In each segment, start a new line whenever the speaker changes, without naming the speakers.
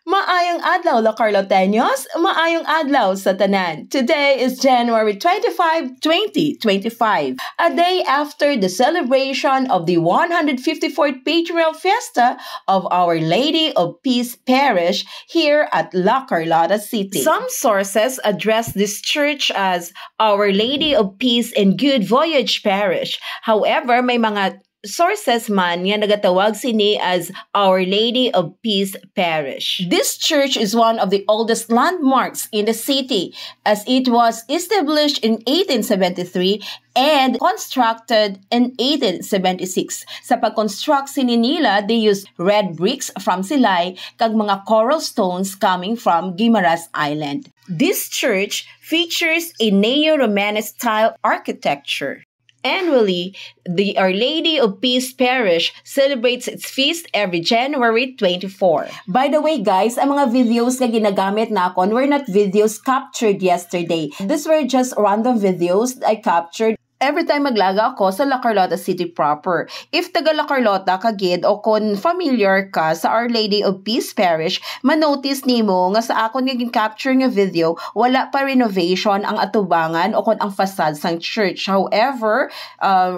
Maayong adlaw, La Carloteños! Maayong adlaw sa tanan! Today is January 25, 2025, a day after the celebration of the 154th Patrial Fiesta of Our Lady of Peace Parish here at La Carlota City. Some sources address this church as Our Lady of Peace and Good Voyage Parish. However, may mga sources man nga nagatawag sini as Our Lady of Peace Parish. This church is one of the oldest landmarks in the city as it was established in 1873 and constructed in 1876. Sa pag-construct sini nila, they used red bricks from Silay kag mga coral stones coming from Guimaras Island. This church features a neo-Romanesque style architecture. Annually, the Our Lady of Peace Parish celebrates its feast every January 24. By the way, guys, ang mga videos na ginagamit nakon were not videos captured yesterday. These were just random videos I captured every time maglaga ako sa La Carlota City proper. If taga La Carlota ka gid o kon familiar ka sa Our Lady of Peace Parish, manotice nimo nga sa akon nga capture nga video, wala pa renovation ang atubangan o kon ang facade sang church. However,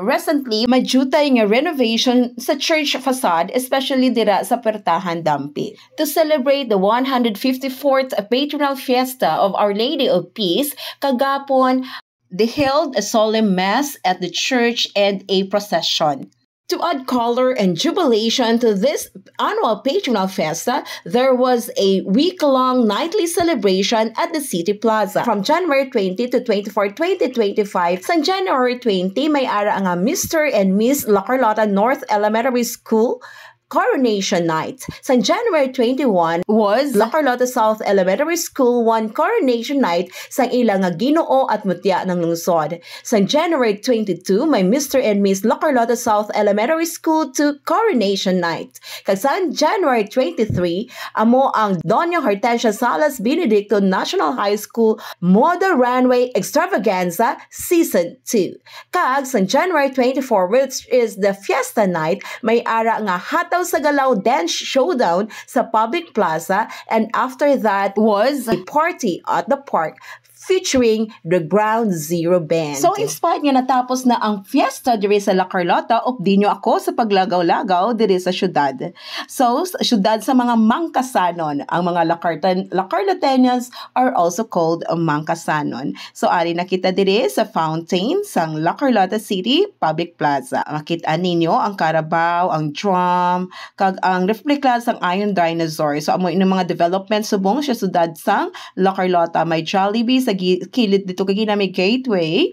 recently, may jutay nga renovation sa church facade, especially dira sa Pertahan Dampi. To celebrate the 154th Patronal Fiesta of Our Lady of Peace, kagapon, they held a solemn mass at the church and a procession. To add color and jubilation to this annual Patronal Fiesta, there was a week-long nightly celebration at the City Plaza. From January 20 to 24, 2025, sa January 20, may ara nga Mr. and Miss La Carlota North Elementary School Coronation Night. Sa January 21 was La Carlota South Elementary School 1 Coronation Night sa ilang nga Ginoo at Mutya ng lungsod. Sa January 22 may Mr. and Miss La Carlota South Elementary School 2 Coronation Night. Kag sa January 23 amo ang Doña Hortensia Salas Benedicto National High School Moda Runway Extravaganza Season 2. Kag sa January 24, which is the Fiesta Night, may ara nga hataw sa Galaw Dance Showdown sa Public Plaza, and after that was a party at the park featuring the Ground Zero Band. So inspired nga natapos na ang fiesta diri sa La Carlota, updi nyo ako sa paglagaw-lagaw diri sa syudad. So, syudad sa mga Mangkasanon. Ang mga La Carloteños are also called Mangkasanon. So, ari nakita diri sa fountain sang La Carlota City Public Plaza. Makita ninyo ang Carabao, ang drum, kag ang replika sang Iron Dinosaur. So, amo ining mga development subong sa syudad sang La Carlota. May Jollibee sa kilid dito kay may gateway.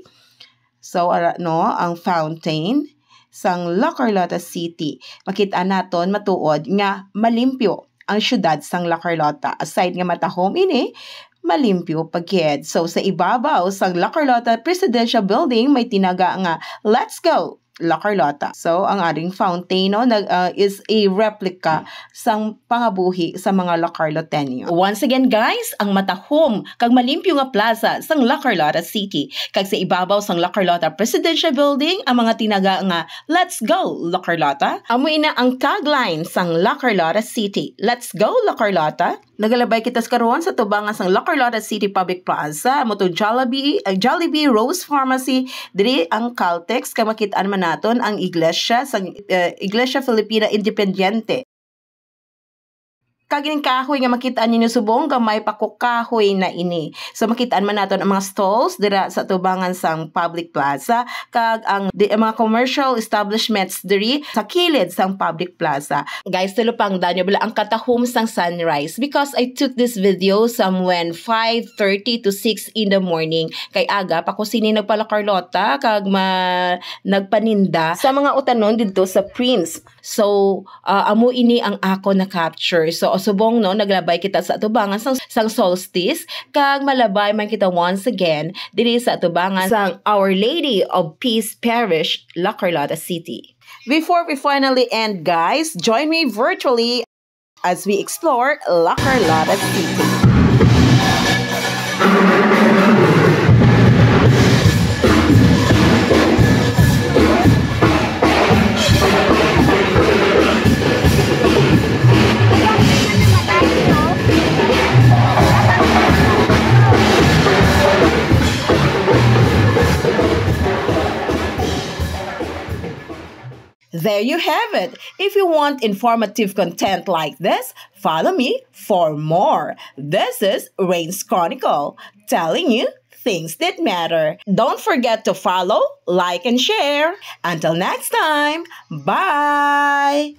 So ang fountain sang La Carlota City. Makita naton matuod nga malimpyo ang syudad sang La Carlota. Aside nga matahom ini, malimpyo pagkid. So sa ibabaw sang La Carlota Presidential Building may tinaga nga Let's Go La Carlota. So, ang ating fountain is a replica sang pangabuhi sa mga La Carloteño. Once again, guys, ang matahom kag malimpyo nga plaza sang La Carlota City. Kag sa ibabaw sang La Carlota Presidential Building, ang mga tinaga nga Let's Go La Carlota. Amoy na ang tagline sang La Carlota City. Let's Go La Carlota. Nagalabay kita karon sa tubangan sang La Carlota City Public Plaza, mo to Jollibee Rose Pharmacy, diri ang Caltex, kay makit-an man naton ang iglesia sang Iglesia Filipina Independiente. Kagining kahoy nga makitaan ninyo subong gamay pa ko kahoy na ini. So makitaan man naton ang mga stalls dira sa tubangan sang Public Plaza kag ang mga commercial establishments diri sa kilid sang Public Plaza. Guys, tulupang danyo bala ang katahom sang sunrise because I took this video somewhere 5:30 to 6 in the morning. Kay aga pa ko sini nagpala Carlota kag nagpaninda sa mga utanon didto sa Prince. So amo ini ang ako na capture. So subong no naglabay kita sa atubangan sang solstice kag malabay man kita once again diri sa atubangan sang Our Lady of Peace Parish, La Carlota City. Before we finally end, guys, join me virtually as we explore La Carlota City. There you have it. If you want informative content like this, follow me for more. This is Rain's Chronicle, telling you things that matter. Don't forget to follow, like, and share. Until next time, bye!